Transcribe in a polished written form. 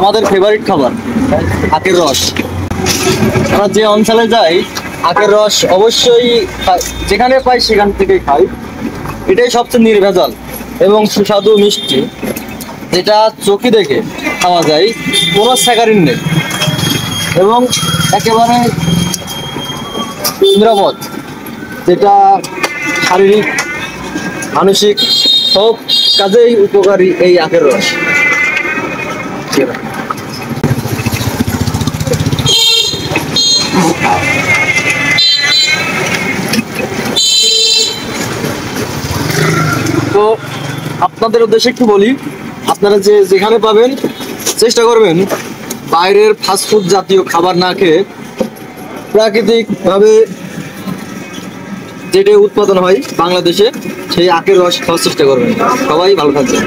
আমাদের ফেভারিট খাবার আখের রস। আমরা যে অঞ্চলে যাই আখের রস অবশ্যই যেখানে পাই সেখান থেকেই খাই। এটাই সবচেয়ে নির্ভেজাল এবং সুস্বাদু মিষ্টি, যেটা চোখে দেখে খাওয়া যায়, কোনো স্যাকারিন নেই এবং একেবারে নিরাপদ, যেটা শারীরিক মানসিক সব কাজেই উপকারী এই আখের রস। তো আপনাদের উদ্দেশ্যে একটু বলি, আপনারা যেখানে পাবেন চেষ্টা করবেন বাইরের ফাস্টফুড জাতীয় খাবার না খেয়ে প্রাকৃতিকভাবে যেটা উৎপাদন হয় বাংলাদেশে সেই আখের রস খাওয়ার চেষ্টা করবেন। সবাই ভালো থাকবেন।